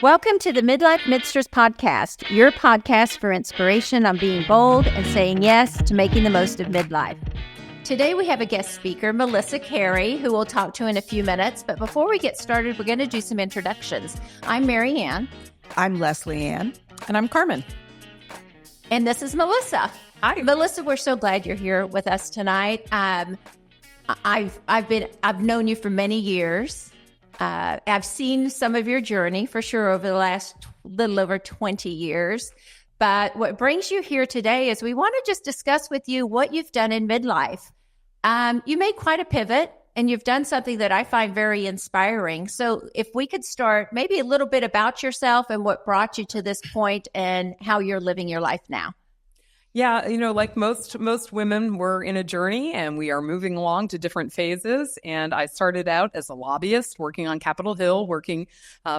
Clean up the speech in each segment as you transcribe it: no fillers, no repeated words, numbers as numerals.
Welcome to the Midlife Midsters Podcast, your podcast for inspiration on being bold and saying yes to making the most of midlife. Today we have a guest speaker, Melissa Carey, who we'll talk to in a few minutes. But before we get started, we're going to do some introductions. I'm Mary Ann. I'm Leslie Ann. And I'm Carmen. And this is Melissa. Hi. Melissa, we're so glad you're here with us tonight. I've known you for many years. I've seen some of your journey for sure over the last little over 20 years. But what brings you here today is we want to just discuss with you what you've done in midlife. You made quite a pivot and you've done something that I find very inspiring. So if we could start maybe a little bit about yourself and what brought you to this point and how you're living your life now. Yeah, like most women, we're in a journey and we are moving along to different phases. And I started out as a lobbyist working on Capitol Hill, working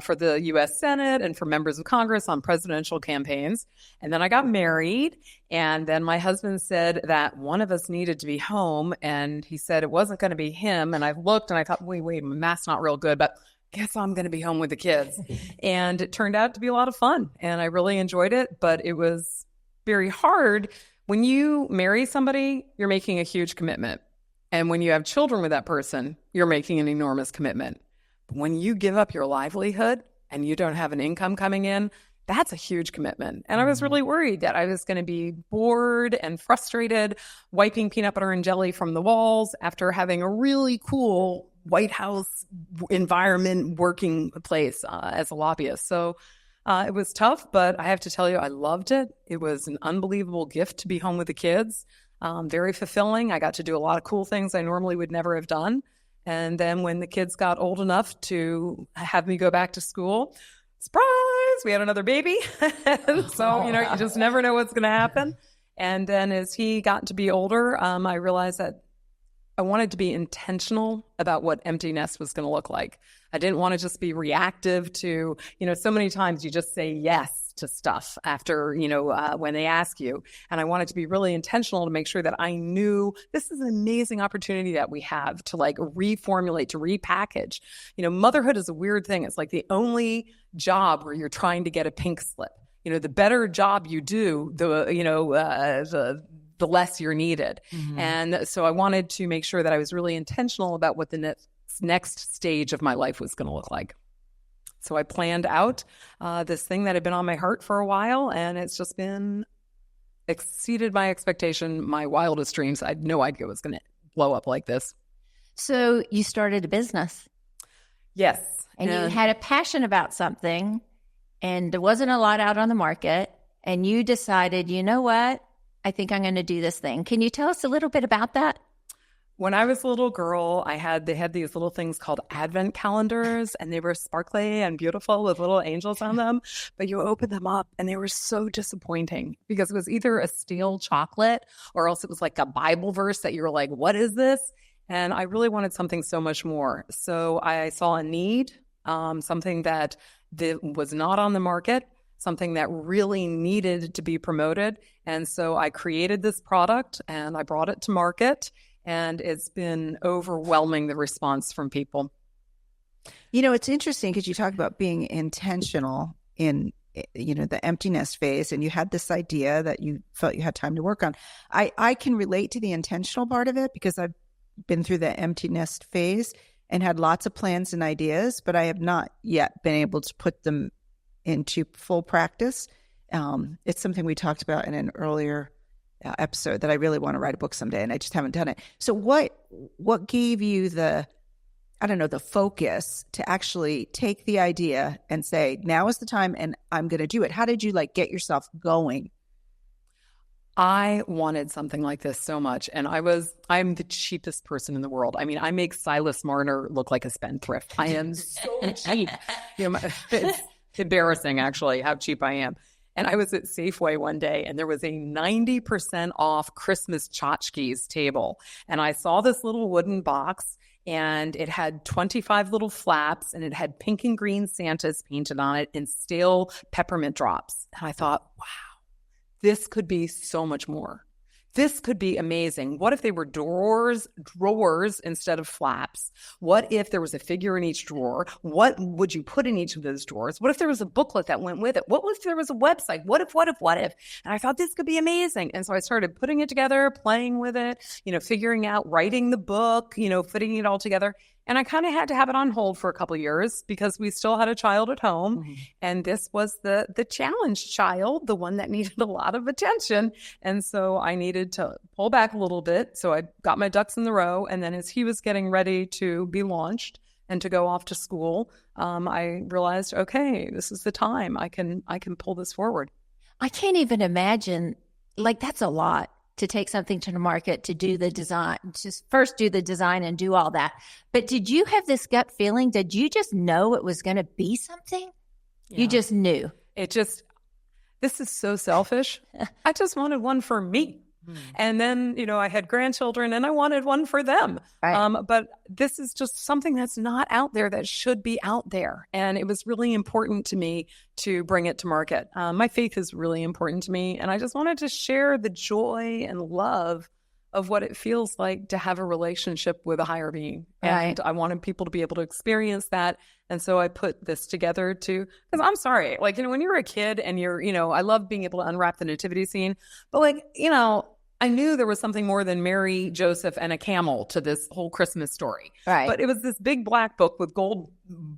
for the U.S. Senate and for members of Congress on presidential campaigns. And then I got married. And then my husband said that one of us needed to be home. And he said it wasn't going to be him. And I looked and I thought, wait, my math's not real good, but guess I'm going to be home with the kids. And it turned out to be a lot of fun. And I really enjoyed it, but it was very hard. When you marry somebody, you're making a huge commitment. And when you have children with that person, you're making an enormous commitment. But when you give up your livelihood and you don't have an income coming in, that's a huge commitment. And I was really worried that I was going to be bored and frustrated, wiping peanut butter and jelly from the walls after having a really cool White House environment working place as a lobbyist. So it was tough, but I have to tell you, I loved it. It was an unbelievable gift to be home with the kids. Very fulfilling. I got to do a lot of cool things I normally would never have done. And then when the kids got old enough to have me go back to school, surprise, we had another baby. So, you just never know what's going to happen. And then as he got to be older, I realized that I wanted to be intentional about what empty nest was going to look like. I didn't want to just be reactive to, so many times you just say yes to stuff after, when they ask you. And I wanted to be really intentional to make sure that I knew this is an amazing opportunity that we have to reformulate, to repackage. Motherhood is a weird thing. It's like the only job where you're trying to get a pink slip. The better job you do, the less you're needed. Mm-hmm. And so I wanted to make sure that I was really intentional about what the next stage of my life was going to look like. So I planned out this thing that had been on my heart for a while, and it's just been exceeded my expectation, my wildest dreams. I had no idea it was going to blow up like this. So you started a business. Yes. And you had a passion about something, and there wasn't a lot out on the market, and you decided, you know what? I think I'm going to do this thing. Can you tell us a little bit about that? When I was a little girl, they had these little things called advent calendars, and they were sparkly and beautiful with little angels on them. But you open them up and they were so disappointing because it was either a stale chocolate or else it was like a Bible verse that you were like, what is this? And I really wanted something so much more. So I saw a need, something that was not on the market, something that really needed to be promoted. And so I created this product and I brought it to market, and it's been overwhelming, the response from people. It's interesting because you talk about being intentional in, the empty nest phase, and you had this idea that you felt you had time to work on. I can relate to the intentional part of it because I've been through the empty nest phase and had lots of plans and ideas, but I have not yet been able to put them into full practice. It's something we talked about in an earlier episode that I really want to write a book someday, and I just haven't done it. So what gave you the focus to actually take the idea and say, now is the time and I'm going to do it? How did you get yourself going? I wanted something like this so much, and I'm the cheapest person in the world. I mean, I make Silas Marner look like a spendthrift. I am so cheap. It's embarrassing, actually, how cheap I am. And I was at Safeway one day, and there was a 90% off Christmas tchotchkes table. And I saw this little wooden box, and it had 25 little flaps, and it had pink and green Santas painted on it and stale peppermint drops. And I thought, wow, this could be so much more. this could be amazing. What if they were drawers instead of flaps? What if there was a figure in each drawer? What would you put in each of those drawers? What if there was a booklet that went with it? What if there was a website? What if? And I thought this could be amazing. And so I started putting it together, playing with it, figuring out, writing the book, putting it all together. And I kind of had to have it on hold for a couple of years because we still had a child at home. Mm-hmm. And this was the challenge child, the one that needed a lot of attention. And so I needed to pull back a little bit. So I got my ducks in the row. And then as he was getting ready to be launched and to go off to school, I realized, okay, this is the time. I can pull this forward. I can't even imagine, that's a lot. To take something to the market, to do the design, just first do the design and do all that. But did you have this gut feeling? Did you just know it was going to be something? Yeah. You just knew. This is so selfish. I just wanted one for me. And then, I had grandchildren and I wanted one for them. Right. But this is just something that's not out there that should be out there. And it was really important to me to bring it to market. My faith is really important to me. And I just wanted to share the joy and love of what it feels like to have a relationship with a higher being. Right. And I wanted people to be able to experience that. And so I put this together because I'm sorry, when you're a kid and I love being able to unwrap the nativity scene, but I knew there was something more than Mary, Joseph, and a camel to this whole Christmas story. Right. But it was this big black book with gold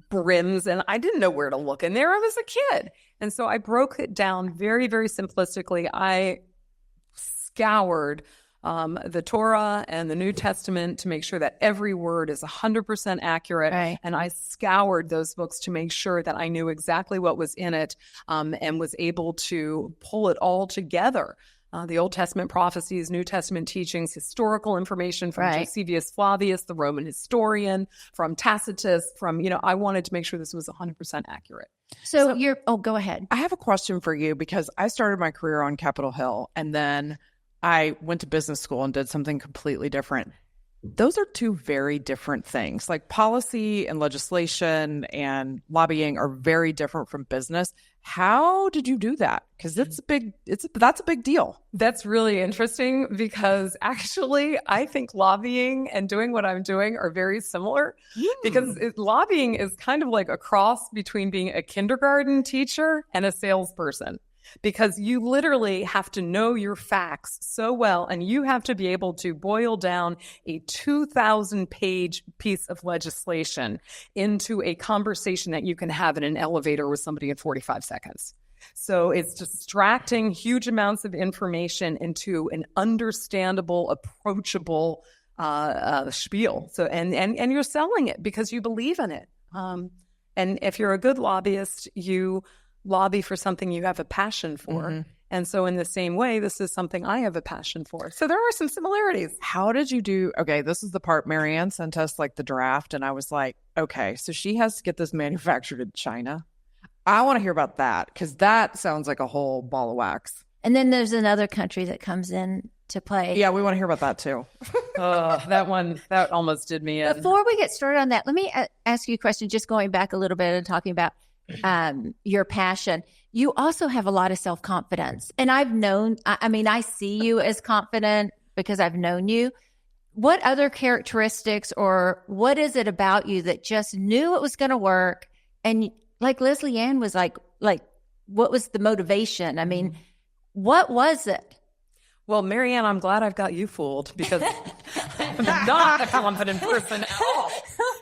brims, and I didn't know where to look in there. I was a kid. And so I broke it down very, very simplistically. I scoured the Torah and the New Testament to make sure that every word is 100% accurate. Right. And I scoured those books to make sure that I knew exactly what was in it and was able to pull it all together. The Old Testament prophecies, New Testament teachings, historical information from Josephus Flavius, the Roman historian, from Tacitus, I wanted to make sure this was 100% accurate. So go ahead. I have a question for you because I started my career on Capitol Hill and then I went to business school and did something completely different. Those are two very different things. Policy and legislation and lobbying are very different from business. How did you do that? Because that's a big deal. That's really interesting because actually I think lobbying and doing what I'm doing are very similar because lobbying is kind of like a cross between being a kindergarten teacher and a salesperson. Because you literally have to know your facts so well, and you have to be able to boil down a 2,000-page piece of legislation into a conversation that you can have in an elevator with somebody in 45 seconds. So it's distracting huge amounts of information into an understandable, approachable spiel. So and you're selling it because you believe in it. And if you're a good lobbyist, you lobby for something you have a passion for. Mm-hmm. And so in the same way, this is something I have a passion for. So there are some similarities. How did you do? Okay, this is the part Marianne sent us, the draft. And I was like, okay, so she has to get this manufactured in China. I want to hear about that because that sounds like a whole ball of wax. And then there's another country that comes in to play. Yeah, we want to hear about that too. That almost did me in. Before we get started on that, let me ask you a question, just going back a little bit and talking about your passion. You also have a lot of self-confidence. And I see you as confident because I've known you. What other characteristics or what is it about you that just knew it was going to work? And like Leslie Ann was like, what was the motivation? I mean, what was it? Well, Marianne, I'm glad I've got you fooled because I'm not a confident person at all.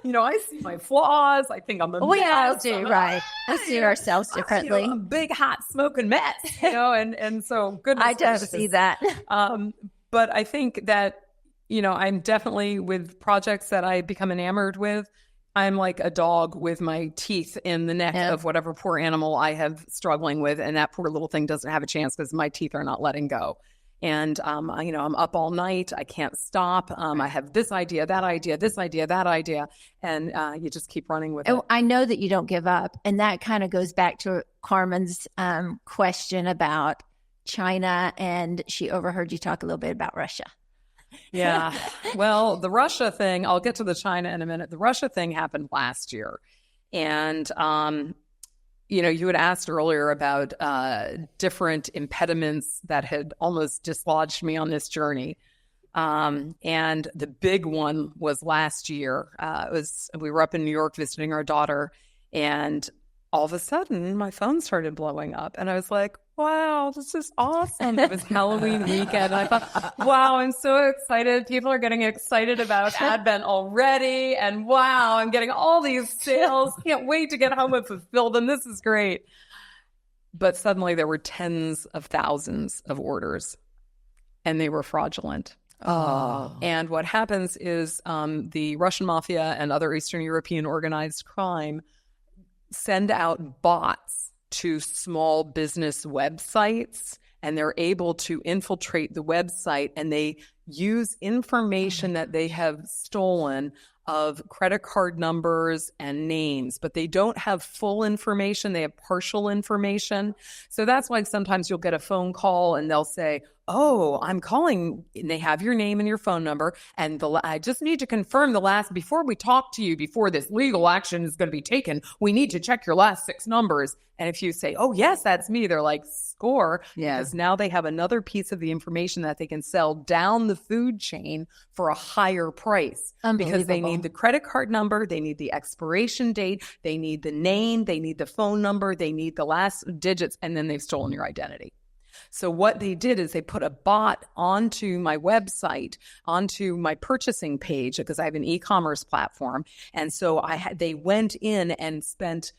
I see my flaws. I think I'm a mess. We all do, right? We see ourselves differently. A big, hot, smoking mess, and so goodness I don't see that. But I think that, I'm definitely with projects that I become enamored with. I'm like a dog with my teeth in the neck of whatever poor animal I have struggling with. And that poor little thing doesn't have a chance because my teeth are not letting go. And, I'm up all night. I can't stop. I have this idea, that idea, this idea, that idea. And you just keep running with it. I know that you don't give up. And that kind of goes back to Carmen's question about China. And she overheard you talk a little bit about Russia. Yeah. Well, the Russia thing, I'll get to the China in a minute. The Russia thing happened last year. And you had asked earlier about different impediments that had almost dislodged me on this journey. And the big one was last year. We were up in New York visiting our daughter, and all of a sudden my phone started blowing up, and I was like, wow, this is awesome. It was Halloween weekend. I thought, wow, I'm so excited. People are getting excited about Advent already. And wow, I'm getting all these sales. Can't wait to get home and fulfill them. This is great. But suddenly there were tens of thousands of orders, and they were fraudulent. Oh. And what happens is the Russian mafia and other Eastern European organized crime send out bots to small business websites, and they're able to infiltrate the website, and they use information that they have stolen of credit card numbers and names, but they don't have full information. They have partial information. So that's why sometimes you'll get a phone call and they'll say, oh, I'm calling, and they have your name and your phone number, and I just need to confirm before we talk to you, before this legal action is going to be taken, we need to check your last 6 numbers. And if you say, oh, yes, that's me, they're like, score. Yeah. Because now they have another piece of the information that they can sell down the food chain for a higher price. Because they need the credit card number, they need the expiration date, they need the name, they need the phone number, they need the last digits, and then they've stolen your identity. So what they did is they put a bot onto my website, onto my purchasing page, because I have an e-commerce platform. And so they went in and spent,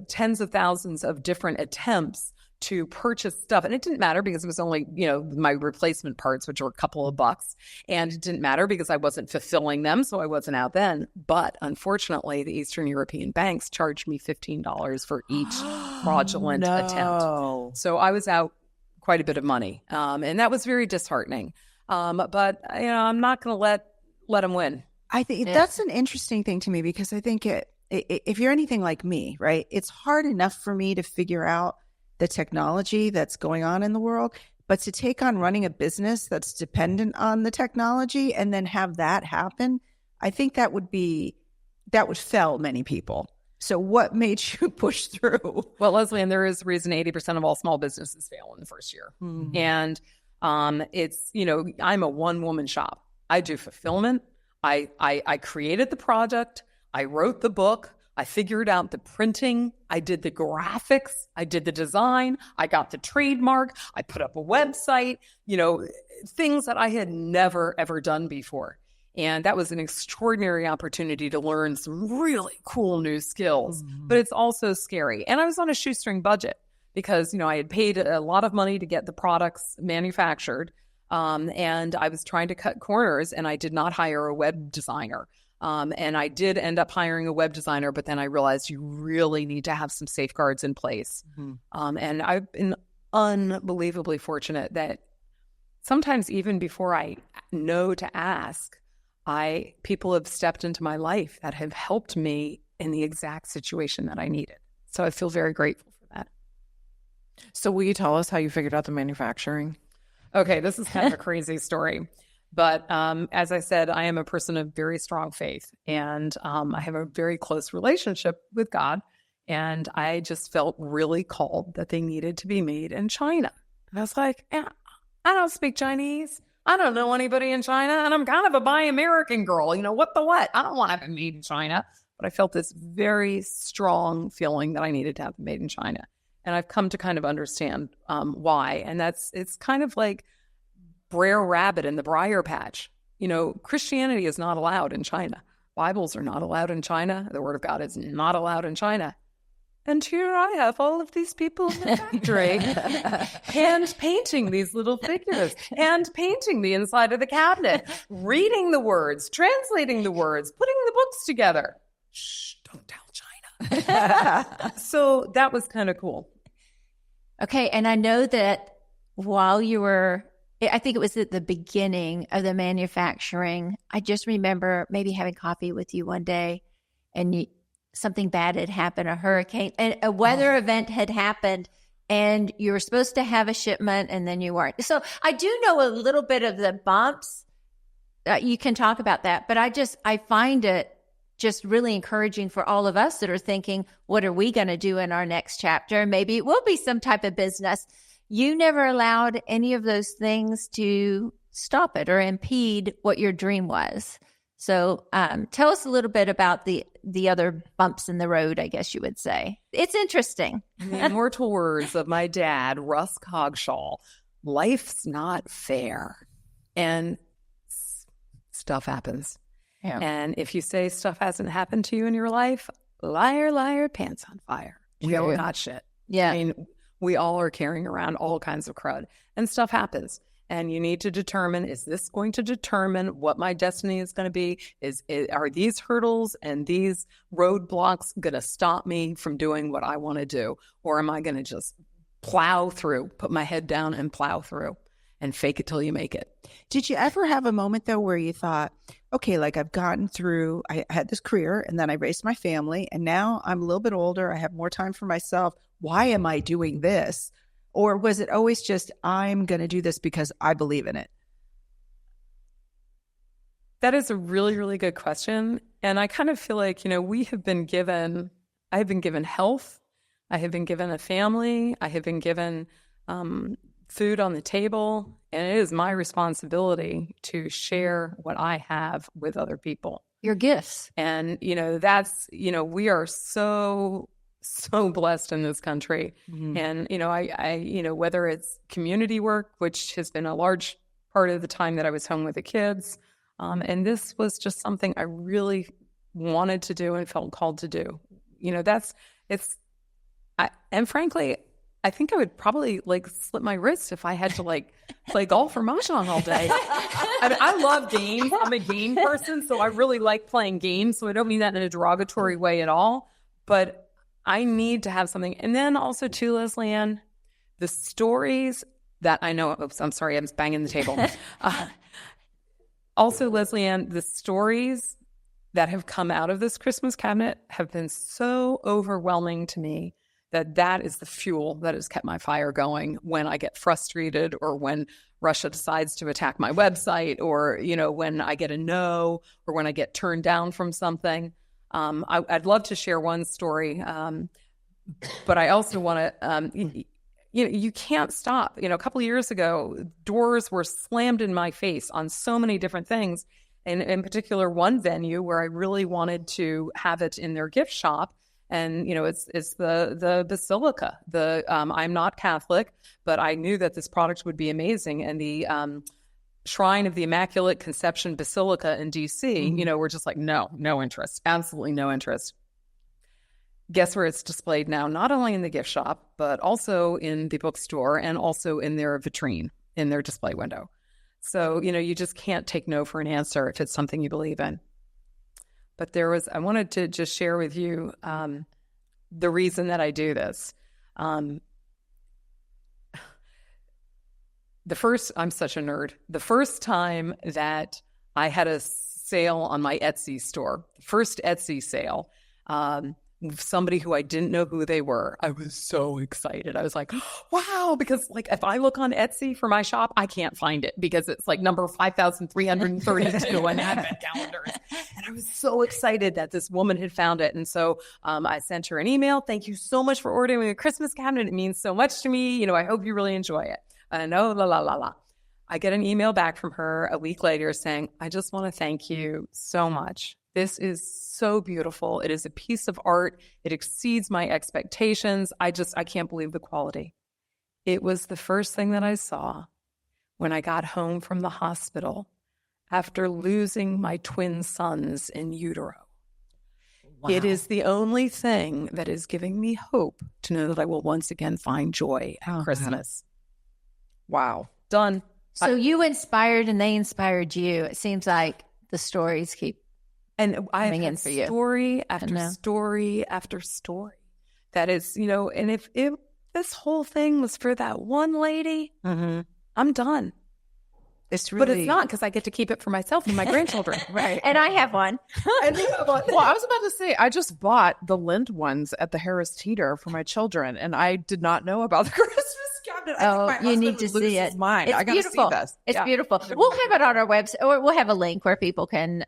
tens of thousands of different attempts to purchase stuff. And it didn't matter because it was only, my replacement parts, which were a couple of bucks. And it didn't matter because I wasn't fulfilling them, so I wasn't out then. But unfortunately, the Eastern European banks charged me $15 for each fraudulent attempt. So I was out quite a bit of money. And that was very disheartening. But, I'm not going to let them win. I think that's an interesting thing to me, because I think if you're anything like me, right, it's hard enough for me to figure out the technology that's going on in the world, but to take on running a business that's dependent on the technology and then have that happen, I think that would fell many people. So what made you push through? Well, Leslie, and there is a reason 80% of all small businesses fail in the first year. Mm-hmm. And it's, I'm a one-woman shop. I do fulfillment. I created the product. I wrote the book. I figured out the printing. I did the graphics. I did the design. I got the trademark. I put up a website, things that I had never, ever done before. And that was an extraordinary opportunity to learn some really cool new skills. Mm-hmm. But it's also scary. And I was on a shoestring budget because, I had paid a lot of money to get the products manufactured. And I was trying to cut corners, and I did not hire a web designer. And I did end up hiring a web designer, but then I realized you really need to have some safeguards in place. Mm-hmm. And I've been unbelievably fortunate that sometimes even before I know to ask, people have stepped into my life that have helped me in the exact situation that I needed. So I feel very grateful for that. So will you tell us how you figured out the manufacturing? Okay, this is kind of a crazy story. But as I said, I am a person of very strong faith, and I have a very close relationship with God. And I just felt really called that they needed to be made in China. And I was like, I don't speak Chinese. I don't know anybody in China, and I'm kind of a Buy American girl. What the what? I don't want to have it made in China. But I felt this very strong feeling that I needed to have it made in China. And I've come to kind of understand why. And it's kind of like Brer Rabbit in the briar patch. Christianity is not allowed in China. Bibles are not allowed in China. The Word of God is not allowed in China. And here I have all of these people in the factory hand painting these little figures, hand painting the inside of the cabinet, reading the words, translating the words, putting the books together. Shh, don't tell China. So that was kind of cool. Okay. And I know that while you were, I think it was at the beginning of the manufacturing, I just remember maybe having coffee with you one day, and something bad had happened, a hurricane, and a weather event had happened, and you were supposed to have a shipment and then you weren't. So I do know a little bit of the bumps. You can talk about that, but I find it just really encouraging for all of us that are thinking, what are we going to do in our next chapter? Maybe it will be some type of business. You never allowed any of those things to stop it or impede what your dream was. So tell us a little bit about the other bumps in the road, I guess you would say. It's interesting. The immortal words of my dad, Russ Cogshaw, life's not fair. And stuff happens. Yeah. And if you say stuff hasn't happened to you in your life, liar, liar, pants on fire. We all got shit. Yeah. I mean, we all are carrying around all kinds of crud, and stuff happens. And you need to determine, is this going to determine what my destiny is going to be? Are these hurdles and these roadblocks going to stop me from doing what I want to do? Or am I going to just plow through, put my head down and plow through and fake it till you make it? Did you ever have a moment, though, where you thought, okay, like I've gotten through, I had this career and then I raised my family and now I'm a little bit older. I have more time for myself. Why am I doing this? Or was it always just, I'm going to do this because I believe in it? That is a really, really good question. And I kind of feel like, I have been given health. I have been given a family. I have been given food on the table. And it is my responsibility to share what I have with other people. Your gifts. And, that's, we are so blessed in this country. Mm-hmm. And, I whether it's community work, which has been a large part of the time that I was home with the kids. And this was just something I really wanted to do and felt called to do. And frankly, I think I would probably slip my wrist if I had to play golf or mahjong all day. I mean, I love games. I'm a game person, so I really like playing games. So I don't mean that in a derogatory way at all. But I need to have something. And then also too, Leslie Ann, the stories that I know. Oops, I'm sorry, I'm banging the table. Also, Leslie Ann, the stories that have come out of this Christmas cabinet have been so overwhelming to me that is the fuel that has kept my fire going when I get frustrated or when Russia decides to attack my website or, when I get a no or when I get turned down from something. I'd love to share one story, but I also want to, you can't stop. A couple of years ago, doors were slammed in my face on so many different things. And in particular, one venue where I really wanted to have it in their gift shop. And, it's the Basilica. I'm not Catholic, but I knew that this product would be amazing. And the Shrine of the Immaculate Conception Basilica in D.C., we're just like, no interest, absolutely no interest. Guess where it's displayed now? Not only in the gift shop, but also in the bookstore and also in their vitrine, in their display window. So, you just can't take no for an answer if it's something you believe in. But I wanted to just share with you the reason that I do this. I'm such a nerd. The first time that I had a sale on my Etsy store, first Etsy sale, somebody who I didn't know who they were, I was so excited. I was like, wow, because if I look on Etsy for my shop, I can't find it because it's number 5,332 on advent calendars. And I was so excited that this woman had found it. And so I sent her an email. Thank you so much for ordering a Christmas cabinet. It means so much to me. I hope you really enjoy it. I get an email back from her a week later saying, I just want to thank you so much. This is so beautiful. It is a piece of art. It exceeds my expectations. I can't believe the quality. It was the first thing that I saw when I got home from the hospital after losing my twin sons in utero. Wow. It is the only thing that is giving me hope to know that I will once again find joy at Christmas. Wow. Done. So you inspired and they inspired you. It seems like the stories keep coming in for you. Story after story after story. That is, and if this whole thing was for that one lady, I'm done. But it's not, because I get to keep it for myself and my grandchildren. Right. And I have one. Well, I was about to say, I just bought the Lindt ones at the Harris Teeter for my children, and I did not know about the Christmas cabinet found it. I think my you need husband to would lose see his it. mind. It's I gotta beautiful. see this. It's Yeah. beautiful. We'll have it on our website, or we'll have a link where people can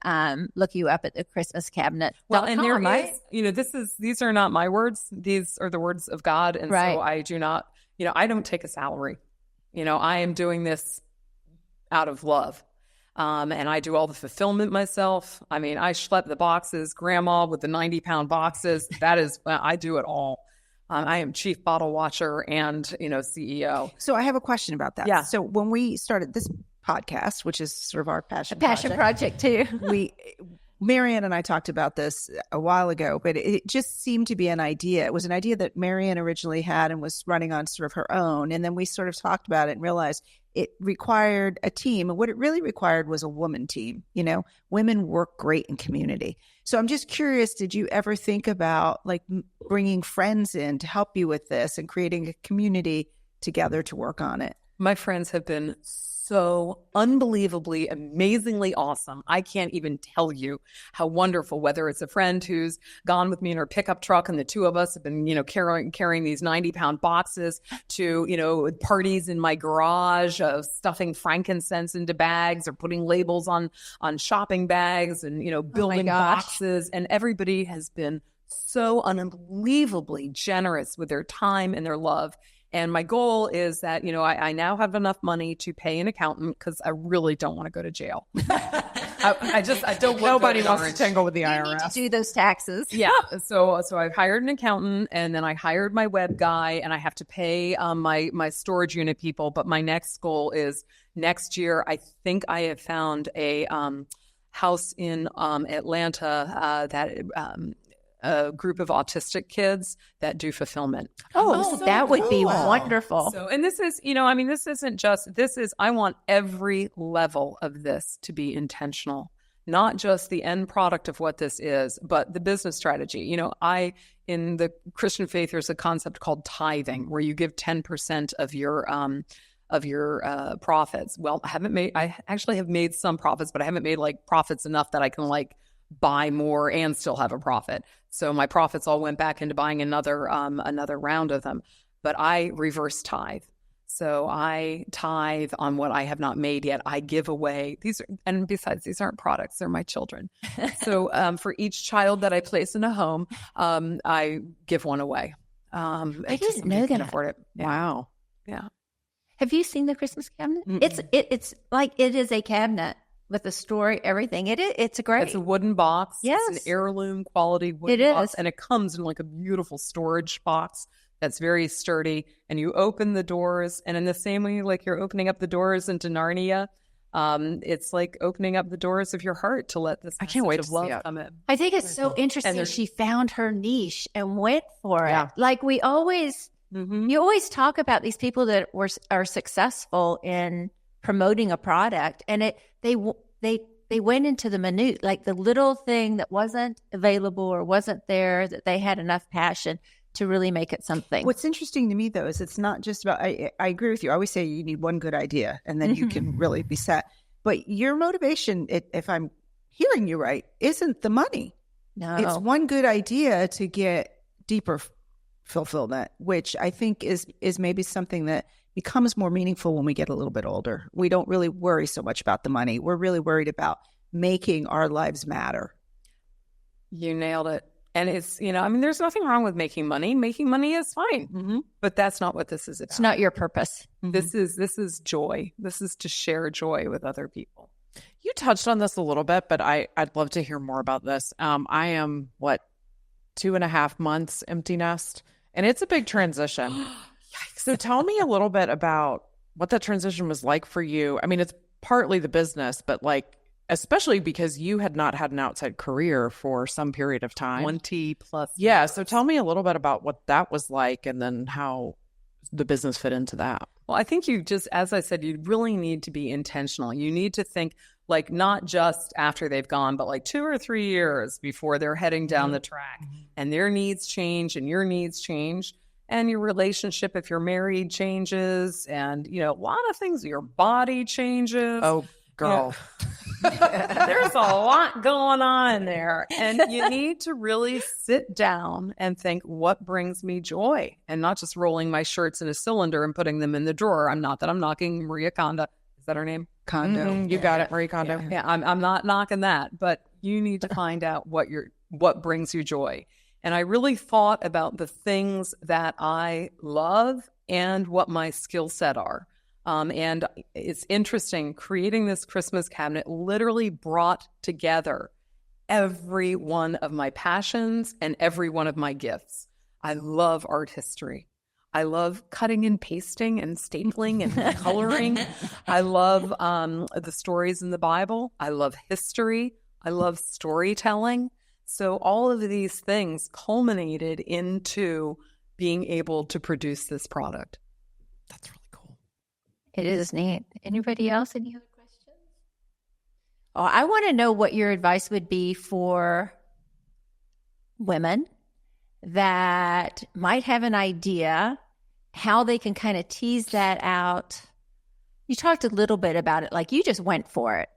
look you up at the Christmas cabinet. Well, and there right? is, these are not my words. These are the words of God. And Right. so I do not, I don't take a salary. I am doing this out of love. And I do all the fulfillment myself. I mean, I schlep the boxes, grandma with the 90-pound boxes. I do it all. I am chief bottle watcher and, CEO. So I have a question about that. Yeah. So when we started this podcast, which is sort of our passion project too. Marianne and I talked about this a while ago, but it just seemed to be an idea. It was an idea that Marianne originally had and was running on sort of her own. And then we sort of talked about it and realized it required a team. And what it really required was a woman team. Women work great in community. So I'm just curious, did you ever think about like bringing friends in to help you with this and creating a community together to work on it? My friends have been so unbelievably, amazingly awesome. I can't even tell you how wonderful, whether it's a friend who's gone with me in her pickup truck and the two of us have been, carrying these 90-pound boxes to, parties in my garage of stuffing frankincense into bags or putting labels on shopping bags and, building boxes. And everybody has been so unbelievably generous with their time and their love. And my goal is that, I now have enough money to pay an accountant because I really don't want to go to jail. I don't. Nobody wants to tangle with the IRS. You need to do those taxes. Yeah. So I've hired an accountant, and then I hired my web guy, and I have to pay my storage unit people. But my next goal is next year. I think I have found a house in Atlanta that. A group of autistic kids that do fulfillment. That would be wonderful. So, and this is, this isn't just, I want every level of this to be intentional, not just the end product of what this is, but the business strategy. In the Christian faith, there's a concept called tithing, where you give 10% of your profits. Well, I actually have made some profits, but I haven't made like profits enough that I can like buy more and still have a profit. So my profits all went back into buying another round of them. But I reverse tithe. So I tithe on what I have not made yet. I give away and besides, these aren't products; they're my children. So for each child that I place in a home, I give one away. I didn't know that. Afford it. Yeah. Wow. Yeah. Have you seen the Christmas cabinet? Mm-mm. It's like it is a cabinet with a story, everything. It's great. It's a wooden box. Yes. It's an heirloom quality wooden box. is. And it comes in like a beautiful storage box that's very sturdy. And you open the doors, and in the same way like you're opening up the doors into Narnia, it's like opening up the doors of your heart to let this I can't wait of to love see it. come in. I think it's so interesting. She found her niche and went for it. Yeah. Like we always, you always talk about these people that are successful in promoting a product, and they went into the minute, like the little thing that wasn't available or wasn't there, that they had enough passion to really make it something. What's interesting to me, though, is it's not just about, I agree with you. I always say you need one good idea and then you can really be set. But your motivation, if I'm hearing you right, isn't the money. No. It's one good idea to get deeper fulfillment, which I think is maybe something that becomes more meaningful when we get a little bit older. We don't really worry so much about the money. We're really worried about making our lives matter. You nailed it. And it's, there's nothing wrong with making money. Making money is fine, but that's not what this is about. It's not your purpose. This is joy. This is to share joy with other people. You touched on this a little bit, but I'd love to hear more about this. I am 2.5 months empty nest, and it's a big transition. So tell me a little bit about what that transition was like for you. I mean, it's partly the business, but especially because you had not had an outside career for some period of time. 20 plus. Yeah. years. So tell me a little bit about what that was like and then how the business fit into that. Well, I think as I said, you really need to be intentional. You need to think not just after they've gone, but 2 or 3 years before they're heading down the track, and their needs change and your needs change. And your relationship, if you're married, changes. And, a lot of things, your body changes. Oh, girl. There's a lot going on in there. And you need to really sit down and think, what brings me joy? And not just rolling my shirts in a cylinder and putting them in the drawer. I'm not knocking Maria Kondo. Is that her name? Kondo. You got it, Marie Kondo. Yeah, I'm not knocking that, but you need to find out what brings you joy. And I really thought about the things that I love and what my skill set are. And it's interesting, creating this Christmas cabinet literally brought together every one of my passions and every one of my gifts. I love art history. I love cutting and pasting and stapling and coloring. I love the stories in the Bible. I love history. I love storytelling. So all of these things culminated into being able to produce this product. That's really cool. It is neat. Anybody else? Any other questions? Oh, I want to know what your advice would be for women that might have an idea, how they can kind of tease that out. You talked a little bit about it, like you just went for it.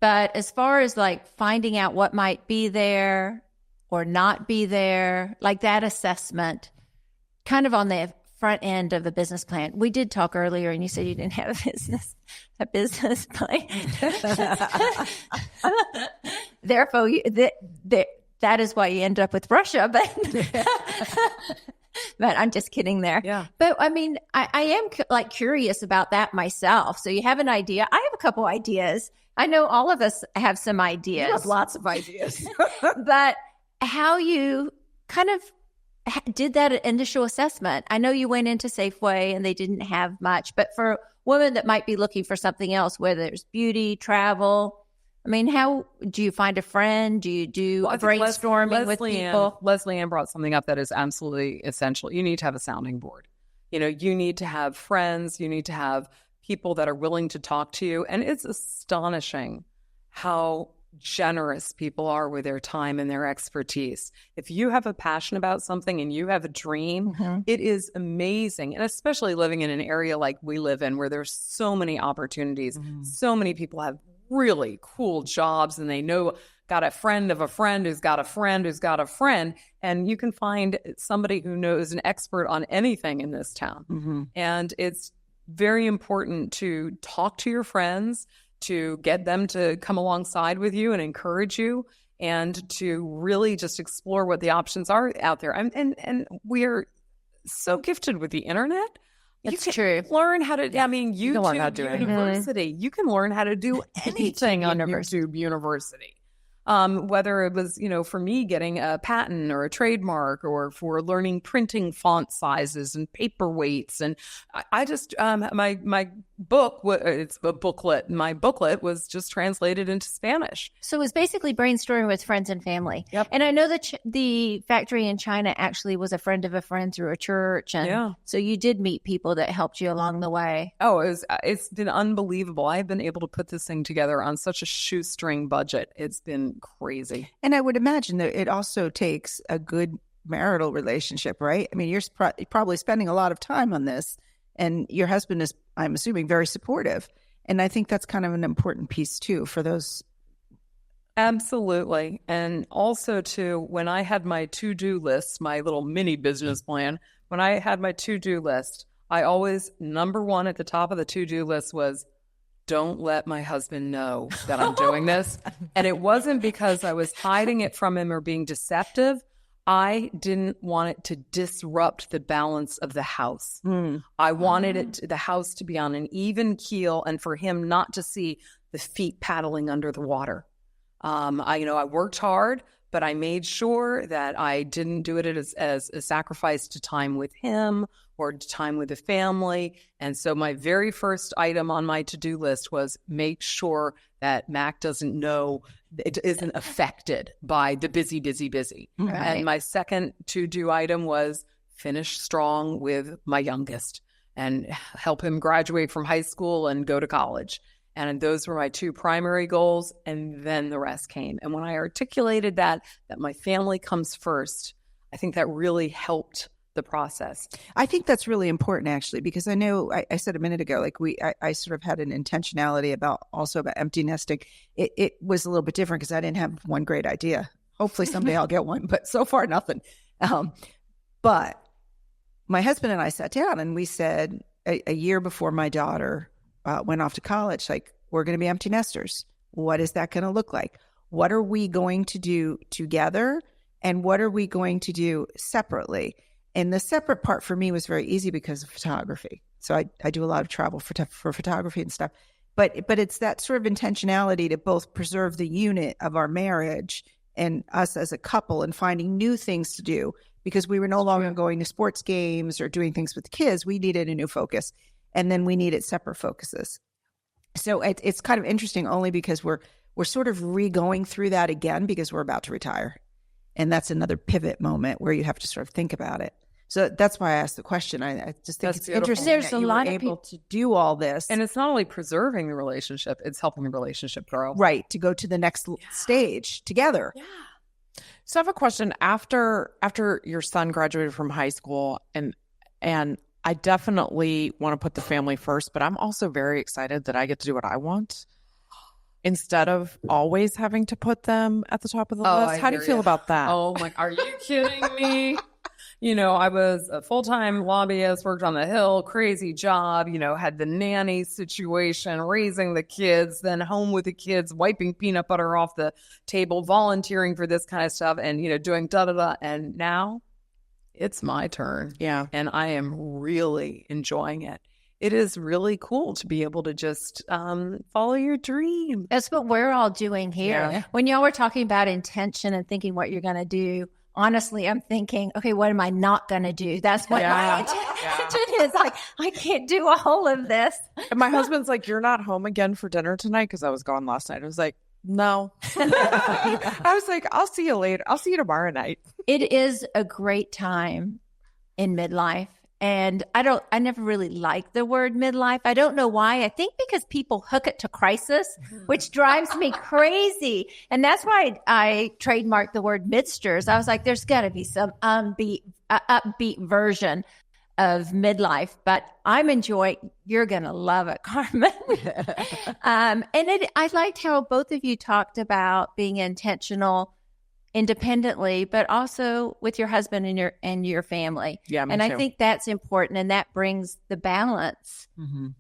But as far as like finding out what might be there or not be there, like that assessment, kind of on the front end of the business plan. We did talk earlier and you said you didn't have a business plan. Therefore, that is why you end up with Russia. But I'm just kidding there. Yeah. But I mean, I am like curious about that myself. So you have an idea. I have a couple ideas. I know all of us have some ideas. You have lots of ideas. But how you kind of did that initial assessment. I know you went into Safeway and they didn't have much, but for women that might be looking for something else, whether it's beauty, travel, I mean, how do you find a friend? Do you do brainstorming with people? Leslie Ann brought something up that is absolutely essential. You need to have a sounding board. You need to have friends. You need to have people that are willing to talk to you. And it's astonishing how generous people are with their time and their expertise. If you have a passion about something and you have a dream, it is amazing. And especially living in an area like we live in where there's so many opportunities, so many people have really cool jobs and they know got a friend of a friend who's got a friend who's got a friend. And you can find somebody who knows an expert on anything in this town. And it's very important to talk to your friends, to get them to come alongside with you and encourage you, and to really just explore what the options are out there. And we're so gifted with the internet. It's you can true. Learn how to, YouTube can learn how to do it. University. You can learn how to do anything on YouTube University. Whether it was, for me getting a patent or a trademark, or for learning printing font sizes and paperweights. And I just, my book, it's a booklet. My booklet was just translated into Spanish. So it was basically brainstorming with friends and family. Yep. And I know that the factory in China actually was a friend of a friend through a church. And so you did meet people that helped you along the way. Oh, it's been unbelievable. I've been able to put this thing together on such a shoestring budget. It's been crazy. And I would imagine that it also takes a good marital relationship, right? I mean, you're probably spending a lot of time on this, and your husband is, I'm assuming, very supportive. And I think that's kind of an important piece too for those. Absolutely. And also too, when I had my to-do list, my little mini business plan, when I had my to-do list, I always, number one at the top of the to-do list was, don't let my husband know that I'm doing this. And it wasn't because I was hiding it from him or being deceptive. I didn't want it to disrupt the balance of the house. I wanted the house to be on an even keel and for him not to see the feet paddling under the water. I worked hard, but I made sure that I didn't do it as a sacrifice to time with him or time with the family. And so my very first item on my to-do list was make sure that Mac doesn't know, it isn't affected by the busy. Right. And my second to-do item was finish strong with my youngest and help him graduate from high school and go to college. And those were my two primary goals. And then the rest came. And when I articulated that my family comes first, I think that really helped the process. I think that's really important, actually, because I know I said a minute ago, like I sort of had an intentionality about empty nesting. It was a little bit different because I didn't have one great idea. Hopefully someday I'll get one, but so far nothing. But my husband and I sat down and we said a year before my daughter went off to college, like, we're going to be empty nesters. What is that going to look like? What are we going to do together? And what are we going to do separately? And the separate part for me was very easy because of photography. So I do a lot of travel for photography and stuff. But it's that sort of intentionality to both preserve the unit of our marriage and us as a couple and finding new things to do, because we were no longer going to sports games or doing things with kids. We needed a new focus. And then we needed separate focuses. So it's kind of interesting only because we're sort of re-going through that again because we're about to retire. And that's another pivot moment where you have to sort of think about it. So that's why I asked the question. I just think it's interesting There's that a you lot were of able to do all this. And it's not only preserving the relationship, it's helping the relationship grow. Right, to go to the next stage together. Yeah. So I have a question. After your son graduated from high school, and I definitely want to put the family first, but I'm also very excited that I get to do what I want instead of always having to put them at the top of the list. How do you feel about that? Oh my, are you kidding me? I was a full-time lobbyist, worked on the Hill, crazy job, had the nanny situation, raising the kids, then home with the kids, wiping peanut butter off the table, volunteering for this kind of stuff, and, doing da-da-da. And now it's my turn. Yeah. And I am really enjoying it. It is really cool to be able to just follow your dream. That's what we're all doing here. Yeah. When y'all were talking about intention and thinking what you're going to do, honestly, I'm thinking, okay, what am I not going to do? That's what my intention is. Like, I can't do all of this. And my husband's like, you're not home again for dinner tonight? Because I was gone last night. I was like, no. I was like, I'll see you later. I'll see you tomorrow night. It is a great time in midlife. And I never really liked the word midlife. I don't know why. I think because people hook it to crisis, which drives me crazy. And that's why I trademarked the word midsters. I was like, there's got to be some upbeat version of midlife, but I'm enjoying, you're going to love it, Carmen. I liked how both of you talked about being intentional independently, but also with your husband and your family. Yeah, me and too. I think that's important, and that brings the balance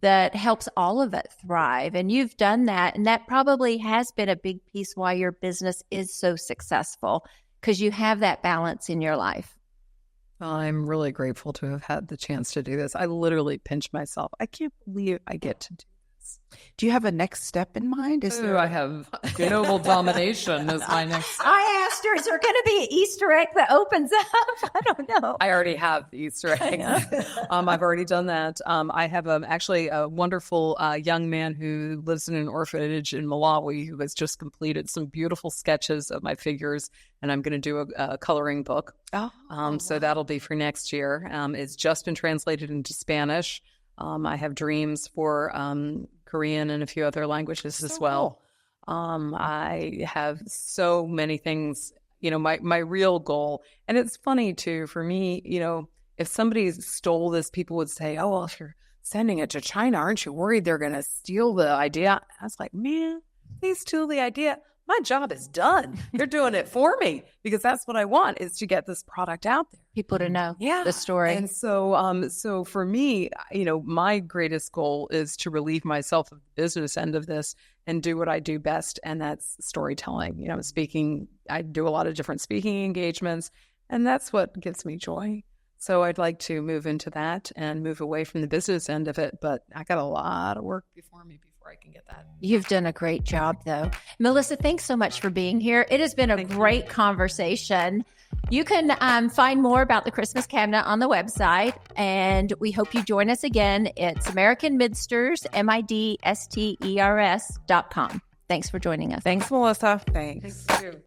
that helps all of it thrive. And you've done that, and that probably has been a big piece why your business is so successful, because you have that balance in your life. I'm really grateful to have had the chance to do this. I literally pinch myself. I can't believe I get to do this. Do you have a next step in mind? I have global domination as my next. I asked her, is there going to be an Easter egg that opens up? I don't know. I already have the Easter eggs. I've already done that. I have actually a wonderful young man who lives in an orphanage in Malawi who has just completed some beautiful sketches of my figures, and I'm going to do a coloring book. So that'll be for next year. It's just been translated into Spanish. I have dreams for Korean and a few other languages as well. I have so many things, my real goal. And it's funny too, for me, if somebody stole this, people would say, oh, well, if you're sending it to China, aren't you worried they're going to steal the idea? I was like, man, they steal the idea. My job is done. They're doing it for me because that's what I want, is to get this product out there. People to know the story. And so for me, my greatest goal is to relieve myself of the business end of this and do what I do best. And that's storytelling. Speaking, I do a lot of different speaking engagements, and that's what gives me joy. So I'd like to move into that and move away from the business end of it. But I got a lot of work before me before I can get that. You've done a great job, though. Melissa, thanks so much for being here. It has been a great conversation. You can find more about the Christmas cabinet on the website, and we hope you join us again. It's American Midsters, MIDSTERS.com. Thanks for joining us. Thanks, Melissa. Thanks. Thank you.